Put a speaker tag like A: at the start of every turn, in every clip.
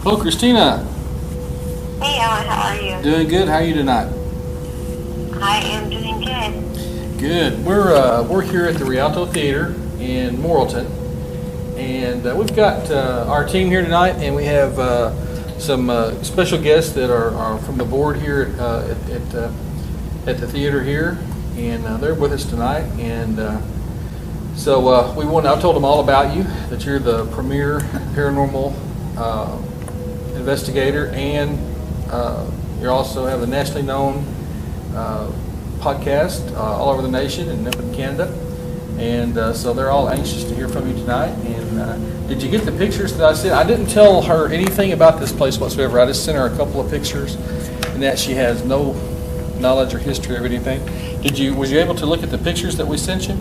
A: Hello, Christina.
B: Hey, Ellen, how are you?
A: Doing good. How are you tonight?
B: I am doing good.
A: Good. We're here at the Rialto Theater in Morrilton, and we've got our team here tonight, and we have some special guests that are from the board here at the theater here, and they're with us tonight. And so I told them all about you, that you're the premier paranormal investigator, and you also have a nationally known podcast all over the nation and up in Canada. And so they're all anxious to hear from you tonight. And did you get the pictures that I sent? I didn't tell her anything about this place whatsoever. I just sent her a couple of pictures, and that she has no knowledge or history of anything. Was you able to look at the pictures that we sent you?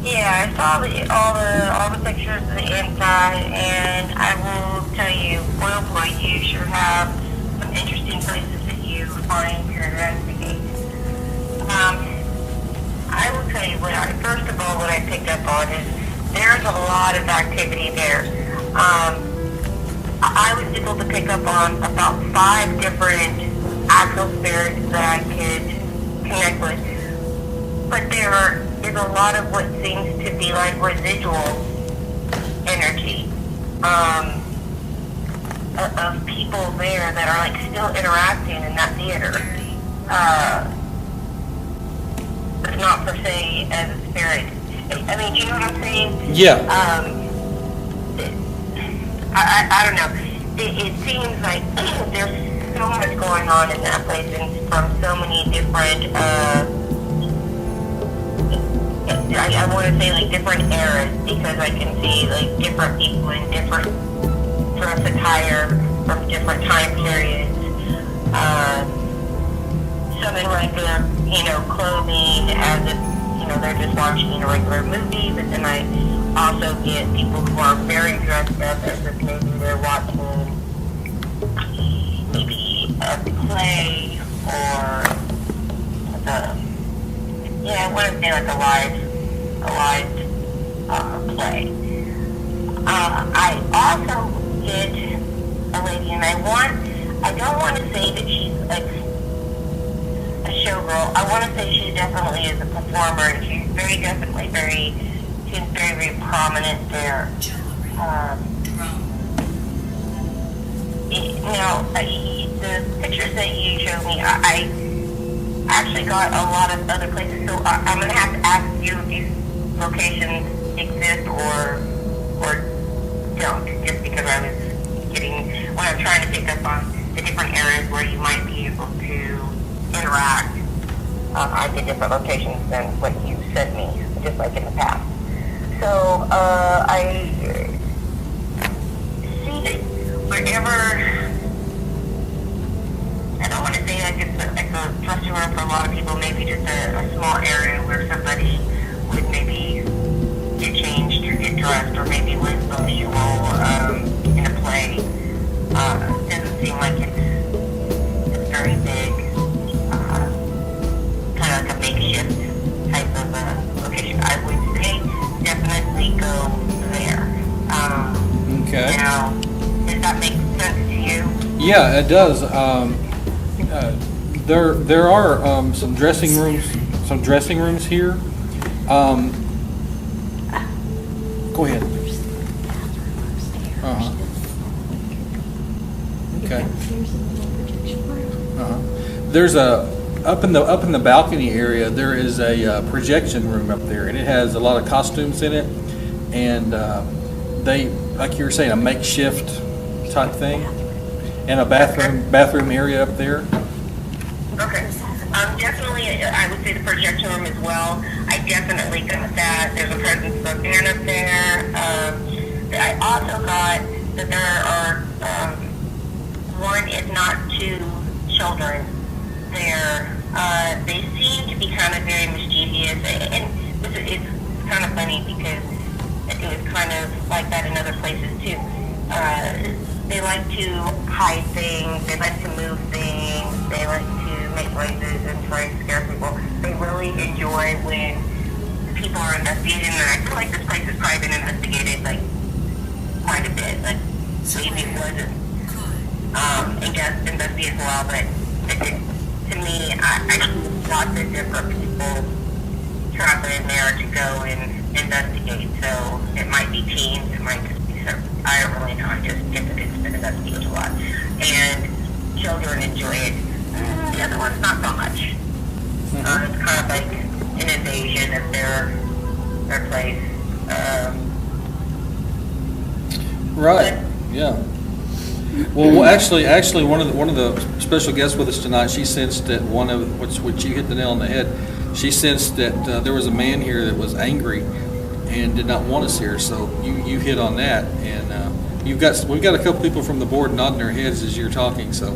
B: Yeah, I saw all the pictures of the inside, and I will tell you, boy, you sure have some interesting places that you find to investigate. I will tell you what I picked up on is there's a lot of activity there. I was able to pick up on about 5 different actual spirits that I could connect with. But there is a lot of what seems to be like residual energy of people there that are like still interacting in that theater. But not per se as a spirit. I mean, do you know what I'm saying?
A: Yeah.
B: I don't know. It seems like there's so much going on in that place, and from so many different, I want to say like different eras, because I can see like different people in different sort of attire from different time periods. Some in regular, clothing as if, they're just watching a regular movie, but then I also get people who are very dressed up as if maybe they're watching maybe a play or I want to say like a live play. I also get a lady, and I don't want to say that she's like a showgirl. I want to say she definitely is a performer, and she's very prominent there. The pictures that you showed me, I actually got a lot of other places, so I'm going to have to ask you if these locations exist or don't, just because when I'm trying to pick up on the different areas where you might be able to interact at the different locations than what you sent me, just like in the past. So I see that wherever, I don't want to say like it's a dressing room for a lot of people, maybe just a small area where somebody would maybe get changed or get dressed, or maybe with a visual in a play. Doesn't seem like it's very big. Kind of like a makeshift type of location. I would say definitely go there.
A: Okay.
B: Now, does that make sense to you?
A: Yeah, it does. There are some dressing rooms here. Go ahead. Okay. There's up in the balcony area. There is a projection room up there, and it has a lot of costumes in it, and they, like you were saying, a makeshift type thing, and a bathroom area up there.
B: Okay. Definitely, I would say the projection room as well. I definitely got that. There's a presence of a man up there. I also got that there are one, if not 2, children there. They seem to be kind of very mischievous, and it's kind of funny because it was kind of like that in other places too. They like to hide things, they like to move things, they like to make noises and try to scare people. They really enjoy when people are investigating, and I feel like this place has probably been investigated like quite a bit. Like maybe it wasn't investigate as well, but to me, I see lots of different people traveling in there to go and investigate. So it might be teens, it might just be some, I don't really know. It's been investigated a lot. And children enjoy it. The other one's not so much. It's kind of like an invasion of their place.
A: Right. Yeah. Well, actually, one of the special guests with us tonight, she sensed that which you hit the nail on the head. She sensed that there was a man here that was angry and did not want us here. So you hit on that, and we've got a couple people from the board nodding their heads as you're talking, so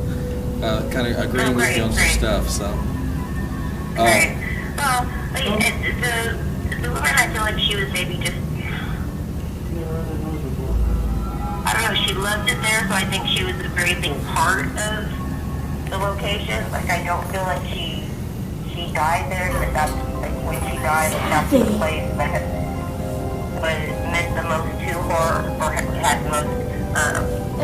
A: kind of agreeing with you on some stuff. So.
B: Right. Well, the woman, I feel like she was maybe just, I don't know, she loved it there, so I think she was a very big part of the location. Like, I don't feel like she died there, but that's, like, when she died, that's the place that meant the most to her, or had the most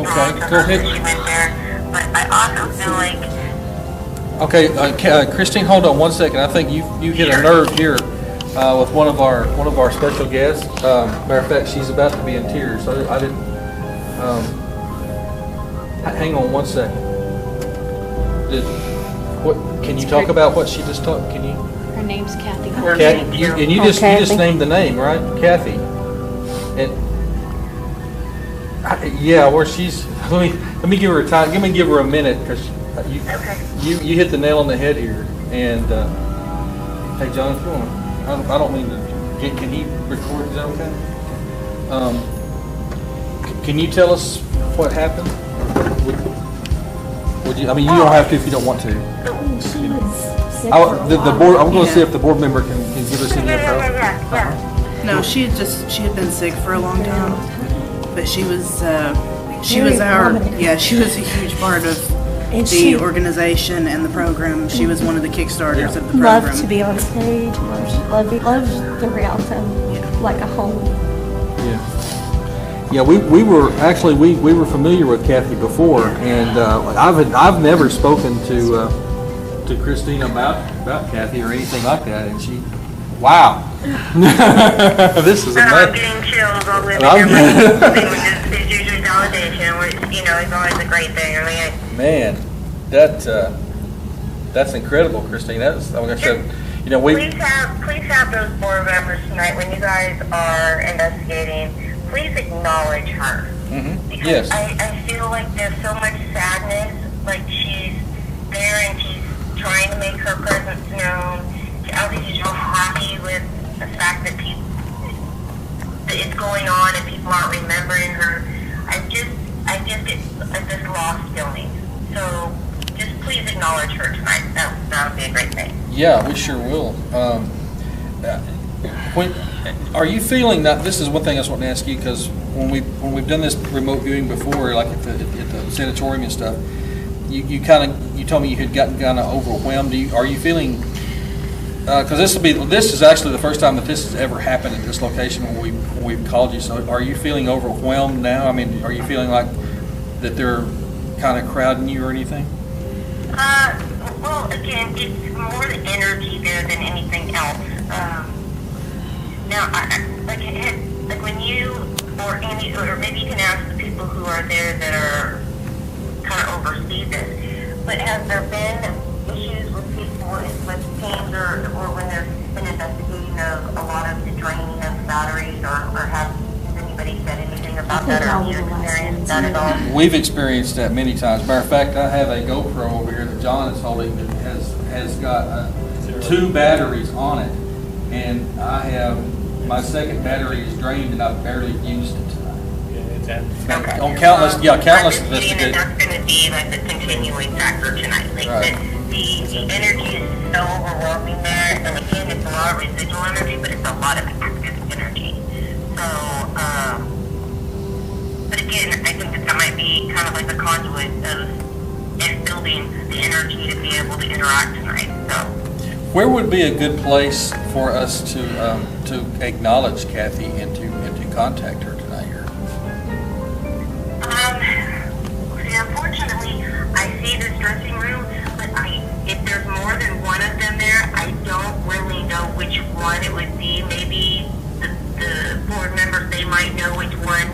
B: strong to her when she went there. But I also feel like...
A: Okay, Christine, hold on one second. I think you hit a nerve here with one of our special guests. Matter of fact, she's about to be in tears. So I didn't. Hang on one second. Can you talk about what she just talked? Can you?
C: Her name's Kathy.
A: You just named the name, right, Kathy? And where she's. Let me give her a time. Let me give her a minute because. You hit the nail on the head here, and hey, John, if you want, I don't mean to. Can he record? Is that okay? Can you tell us what happened? Would you? I mean, you don't have to if you don't want to.
C: She was sick.
A: The board. I'm going to see if the board member can give us any info.
B: Yeah.
D: No, she had been sick for a long time, but she was a huge part of the organization and the program. She was one of the kickstarters of the program.
C: Loved to be on stage. Loved the Rialto like a home.
A: Yeah, we were familiar with Kathy before, and I've never spoken to Christina about Kathy or anything like that, and she, wow, this is amazing.
B: I'm getting chills all the way through it's usually validation, which is always a great thing. I mean,
A: man, that's incredible, Christine. That's like I said,
B: please have those board members tonight when you guys are investigating. Please acknowledge her.
A: Mm-hmm.
B: Because
A: yes.
B: I feel like there's so much sadness. Like she's there and she's trying to make her presence known. Obviously, she's real happy with the fact that it's going on and people aren't remembering her. I just get this lost feeling. So just please acknowledge her tonight. That would be a great thing.
A: Yeah, we sure will. Are you feeling that? This is one thing I just want to ask you, because when we've done this remote viewing before, like at the sanatorium and stuff, you told me you had gotten kind of overwhelmed. Are you feeling? Because this is actually the first time that this has ever happened at this location when we've called you. So are you feeling overwhelmed now? I mean, are you feeling like that they're kind of crowding you or anything?
B: Well, again, it's more the energy there than anything else. Now, like when you or maybe you can ask the people who are there that are kind of oversee this. But has there been issues with people with teams or when there's been investigating of a lot of the draining of batteries or has anybody said anything about that, or have you experienced that at all?
A: We've experienced that many times. Matter of fact, I have a GoPro over here that John is holding that has got 2 batteries on it, and I have my second battery is drained and I've barely used it tonight.
B: Okay.
A: On countless
B: That's going
A: investigations.
B: to be like the continuing factor tonight. Like
A: Right.
B: the energy is so overwhelming there, and again, it's a lot of residual energy, but it's a lot of active energy. So, but again, I think that might be kind of like the conduit of and building the energy to be able to interact tonight. So.
A: Where would be a good place for us to acknowledge Kathy and to contact her tonight here?
B: See, unfortunately, see this dressing room, but if there's more than one of them there, I don't really know which one it would be. Maybe the board members, they might know which one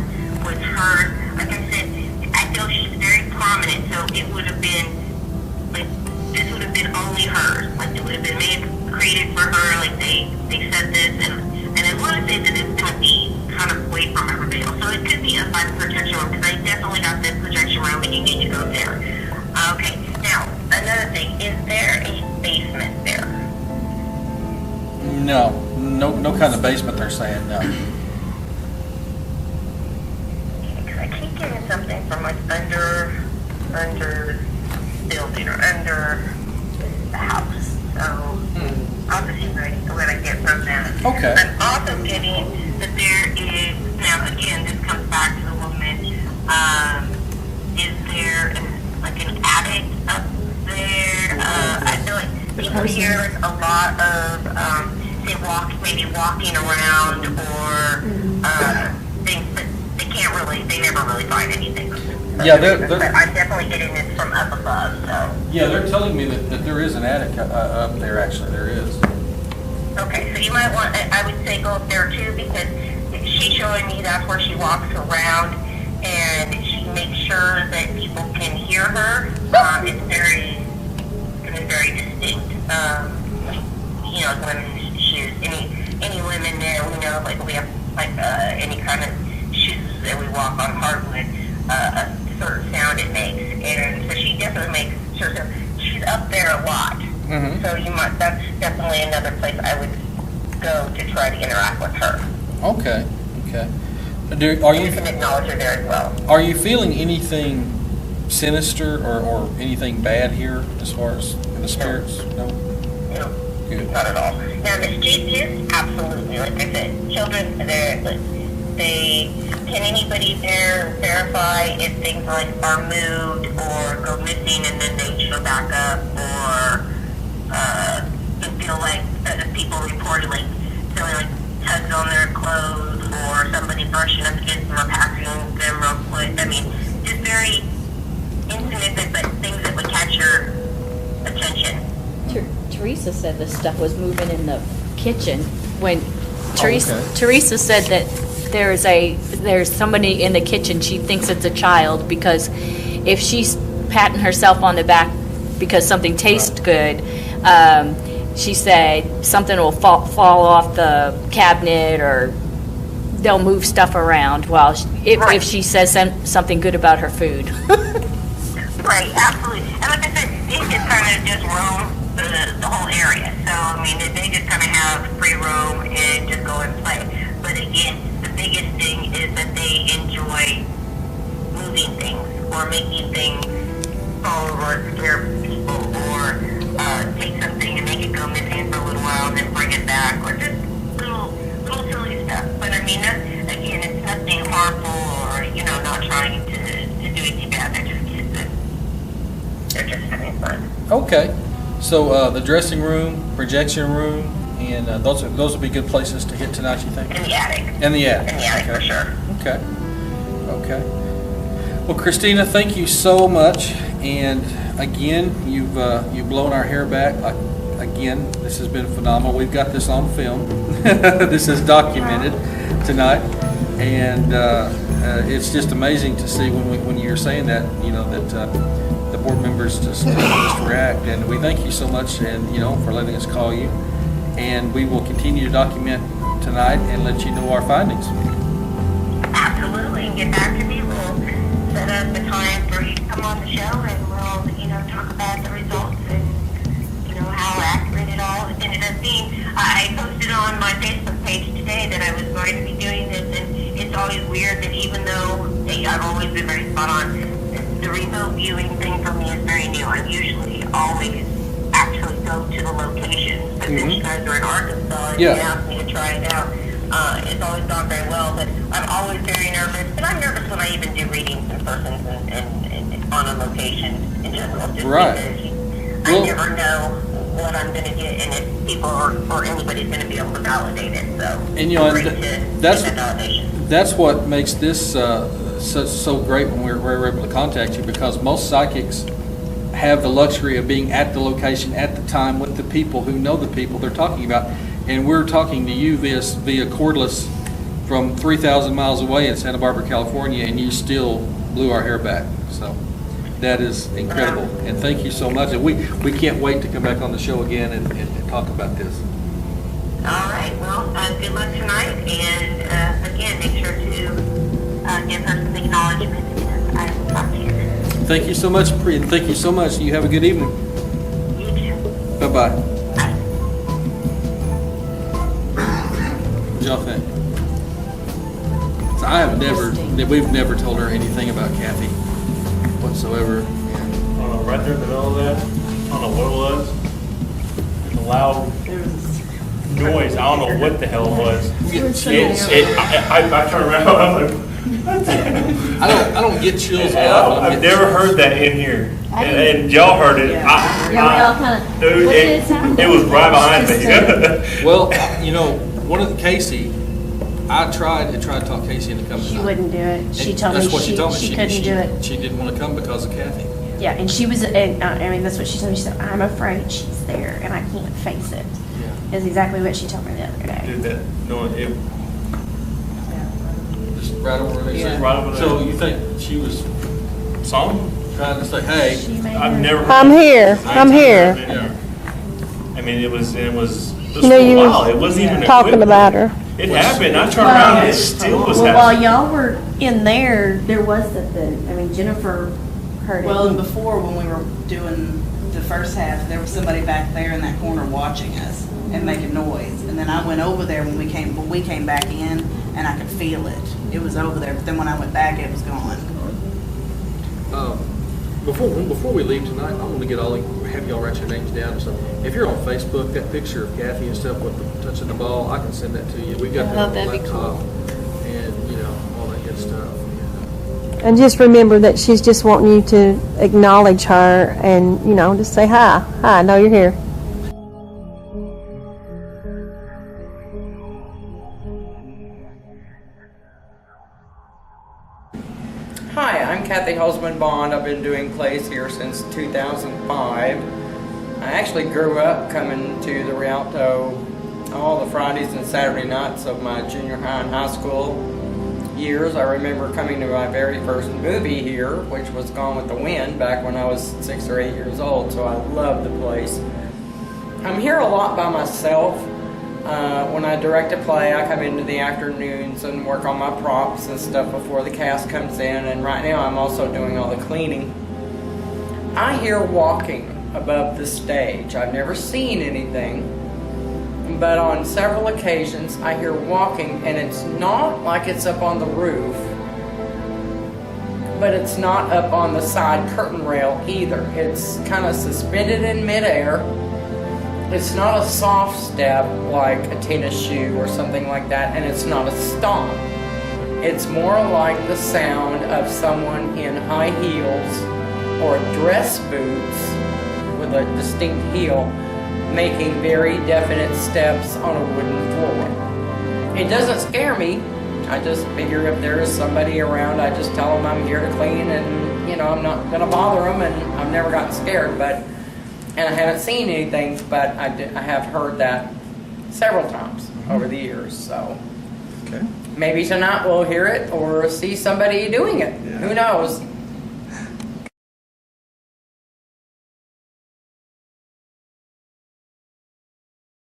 B: was hers. Like I said, I feel she's very prominent, so it would have been, like, this would have been only hers. Like, it would have been made, created for her, like, they said this, and I want to say that it's going to be kind of away from everybody else. So it could be up by the projection room, because I definitely got this projection room, and you need to go there. Okay, now, another thing, is there a basement there?
A: No kind of basement they're saying, no.
B: Because I keep getting something from like under building or under the house. So I'll just see what I get from that.
A: Okay.
B: I'm also getting that there is, now again, this comes back to the woman, is there an attic up there? I feel like people hear like a lot of, maybe walking around or things, but they never really find anything.
A: Yeah,
B: but I'm definitely getting this from up above, so.
A: Yeah, they're telling me that there is an attic up there, actually, there is.
B: Okay, so you might want, I would say go up there too, because she's showing me that's where she walks around, and she makes sure that people can hear her. It's very distinct. You know, women's shoes. Any women there, we know, like we have like any kind of shoes that we walk on hardwood, a certain sound it makes, and so she definitely makes sure. So she's up there a lot. Mm-hmm. So that's definitely another place I would go to try to interact with her.
A: Okay.
B: You can acknowledge her there as well.
A: Are you feeling anything sinister or anything bad here as far as the spirits? No. Good.
B: Not at all. Now, mischievous, absolutely. Like I said, children, can anybody there verify if things like are moved or go missing and then they show back up, or you feel like people reported like feeling like tugs on their clothes, or somebody brushing up against them or passing them real quick? I mean, just very insignificant, but things that would catch your attention.
E: Teresa said the stuff was moving in the kitchen when Teresa said that there's somebody in the kitchen. She thinks it's a child, because if she's patting herself on the back because something tastes good, she said something will fall off the cabinet, or they'll move stuff around if she says something good about her food.
B: Right, absolutely. And like I said, they just kind of just roam the whole area. So, I mean, they just kind of have free roam and just go and play. But again, the biggest thing is that they enjoy moving things or making things fall over and scare people, or take something and make it go missing for a little while and then bring it back, or just little silly stuff. But I mean, it's nothing harmful, or, not trying to do anything bad. They're just kids and they're just having fun.
A: Okay. So the dressing room, projection room, and those would be good places to hit tonight, you think?
B: In the attic.
A: In the attic.
B: In the attic,
A: okay.
B: For sure.
A: Okay. Well, Christina, thank you so much. And again, you've blown our hair back. Again, this has been phenomenal. We've got this on film. This is documented tonight, and it's just amazing to see when you're saying that, that the board members just react. And we thank you so much, and for letting us call you. And we will continue to document tonight and let you know our findings.
B: Absolutely, and get back to me. We'll set up the time for you to come on the show, and we'll, talk about the results and, how accurate it all ended up being. I posted on my Facebook page today that I was going to be doing this, and it's always weird that even though I've always been very spot on, the remote viewing thing for me is very new. I usually always actually go to the location. But since you guys are in Arkansas and you asked me to try it out, it's always gone very well. But I'm always very nervous, and I'm nervous when I even do readings in person and on a location in general. Just because I never know what I'm going to get, and if people or anybody's going to be able to validate it. So
A: and that's what makes this so great when we're able to contact you, because most psychics have the luxury of being at the location at the time with the people who know the people they're talking about. And we're talking to you via cordless from 3,000 miles away in Santa Barbara, California, and you still blew our hair back. So that is incredible. And thank you so much. And we can't wait to come back on the show again and talk about this.
B: All right. Well, good luck tonight. And again, make sure to give her some acknowledgement. And I will talk to you then.
A: Thank you so much, Pri. Thank you so much. You have a good evening.
B: You too.
A: Bye-bye.
B: Bye.
A: What y'all think? So we've never told her anything about Kathy whatsoever.
F: Right there in the middle of that, I don't know what it was. The loud noise. I don't know what the hell it was. I turned around. I'm like, what the hell?
A: I don't get chills.
F: I've never heard that in here, and y'all heard it.
C: Yeah, we all kind of.
F: Dude, it was right behind me.
A: Well, one of the Casey, I tried to talk Casey into coming.
C: She wouldn't do it. She
A: And
C: told me
A: that's what she told me.
C: she couldn't do it.
A: She didn't want to come because of Kathy.
C: Yeah, and she was, and, I mean, that's what she told me. She said, I'm afraid she's there and I can't face it.
A: Yeah.
C: Is exactly what she told me the other day.
F: Dude,
A: Just right over there.
F: Yeah. Right over there.
A: So you think she was
F: Song?
A: trying to say, hey,
C: She made
F: I've
C: her-
F: never. Heard
G: I'm
F: that.
G: here. I'm here.
F: I mean, it was.
G: You know,
F: for a
G: you
F: while. It wasn't even
G: talking
F: equipment.
G: about her.
F: It happened. I turned around and it still was
C: Well, while
F: happening.
C: y'all were in there was something. I mean, Jennifer heard
D: Well, and
C: it.
D: before, when we were doing the first half, there was somebody back there in that corner watching us and making noise. And then I went over there when we came back in, and I could feel it. It was over there, but then when I went back, it was gone.
A: before we leave tonight, I want to have y'all write your names down and stuff. If you're on Facebook, that picture of Kathy and stuff with the touching the ball, I can send that to you. We got that on the
E: that'd be
A: laptop, and all that good stuff.
G: And just remember that she's just wanting you to acknowledge her and, just say hi. Hi, I know you're here.
H: Hi, I'm Kathy Holzman Bond. I've been doing plays here since 2005. I actually grew up coming to the Rialto all the Fridays and Saturday nights of my junior high and high school years. I remember coming to my very first movie here, which was Gone with the Wind, back when I was 6 or 8 years old, so I love the place. I'm here a lot by myself. When I direct a play, I come into the afternoons and work on my props and stuff before the cast comes in, and right now I'm also doing all the cleaning. I hear walking above the stage. I've never seen anything, but on several occasions I hear walking, and it's not like it's up on the roof, but it's not up on the side curtain rail either. It's kind of suspended in midair. It's not a soft step like a tennis shoe or something like that, and it's not a stomp. It's more like the sound of someone in high heels or dress boots with a distinct heel making very definite steps on a wooden floor. It doesn't scare me. I just figure if there is somebody around, I just tell them I'm here to clean, and I'm not going to bother them, and I've never gotten scared, and I haven't seen anything, but I have heard that several times over the years. So
A: Okay.
H: maybe tonight we'll hear it or see somebody doing it.
A: Yeah.
H: Who knows?